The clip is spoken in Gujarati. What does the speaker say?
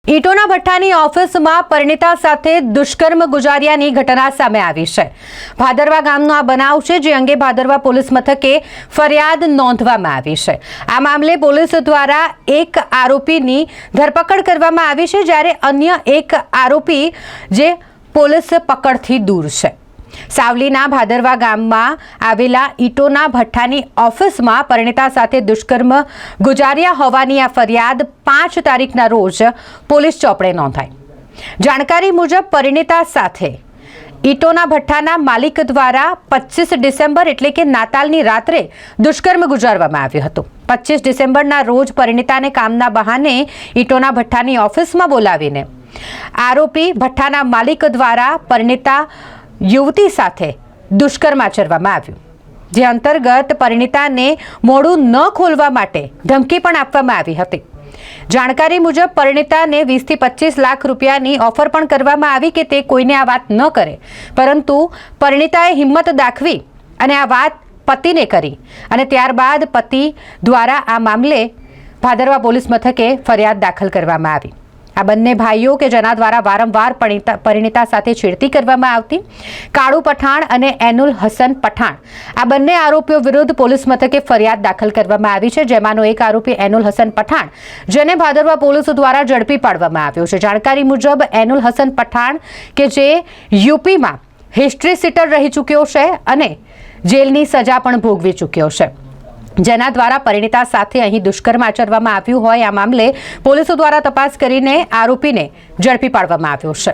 ઈટોના ભઠ્ઠાની ઓફિસમાં પરિણીતા સાથે દુષ્કર્મ ગુજાર્યાની ઘટના સામે આવી છે। ભાદરવા ગામનો આ બનાવ છે, જે અંગે ભાદરવા પોલીસ મથકે ફરિયાદ નોંધવામાં આવી છે। આ મામલે પોલીસ દ્વારા એક આરોપીની ધરપકડ કરવામાં આવી છે, જ્યારે અન્ય એક આરોપી જે પોલીસ પકડથી દૂર છે। સાવલીના ભાદરવા ગામમાં આવેલા ઈટોના ભઠ્ઠાની ઓફિસમાં પરિણીતા સાથે દુષ્કર્મ ગુજાર્યા હોવાની આ ફરિયાદ 5 તારીખના રોજ પોલીસ ચોપડે નોંધાઈ। જાણકારી મુજબ પરિણીતા સાથે ઈટોના ભઠ્ઠાના માલિક દ્વારા 25 ડિસેમ્બર એટલે કે નાતાલની રાત્રે દુષ્કર્મ ગુજારવામાં આવ્યું હતું। 25 ડિસેમ્બરના રોજ પરિણીતાને કામના બહાને ઈટોના ભઠ્ઠાની ઓફિસમાં બોલાવીને આરોપી ભઠ્ઠાના માલિક દ્વારા પરિણીતા યુવતી સાથે દુષ્કર્મ આચરવામાં આવ્યું, જે અંતર્ગત પરિણીતાને મોઢું ન ખોલવા માટે ધમકી પણ આપવામાં આવી હતી। જાણકારી મુજબ પરિણીતાને 20 થી 25 લાખ રૂપિયાની ઓફર પણ કરવામાં આવી કે તે કોઈને આ વાત ન કરે, પરંતુ પરિણીતાએ હિંમત દાખવી અને આ વાત પતિને કરી અને ત્યારબાદ પતિ દ્વારા આ મામલે ભાદરવા પોલીસ મથકે ફરિયાદ દાખલ કરવામાં આવી। આ બંને ભાઈઓ કે જેના દ્વારા વારંવાર પરિણીતા સાથે છેડતી કરવામાં આવતી, કાળુ પઠાણ અને એનુલ હસન પઠાણ, આ બંને આરોપીઓ વિરુદ્ધ પોલીસ મથકે ફરિયાદ દાખલ કરવામાં આવી છે, જેમાંનો એક આરોપી એનુલ હસન પઠાણ, જેને ભાદરવા પોલીસ દ્વારા ઝડપી પાડવામાં આવ્યો છે। જાણકારી મુજબ એનુલ હસન પઠાણ કે જે યુપીમાં હિસ્ટ્રી સીટર રહી ચૂક્યો છે અને જેલની સજા પણ ભોગવી ચૂક્યો છે, જેના દ્વારા પરિણીતા સાથે અહીં દુષ્કર્મ આચરવામાં આવ્યું હોય, આ મામલે પોલીસ દ્વારા તપાસ કરીને આરોપીને ઝડપી પાડવામાં આવ્યો છે।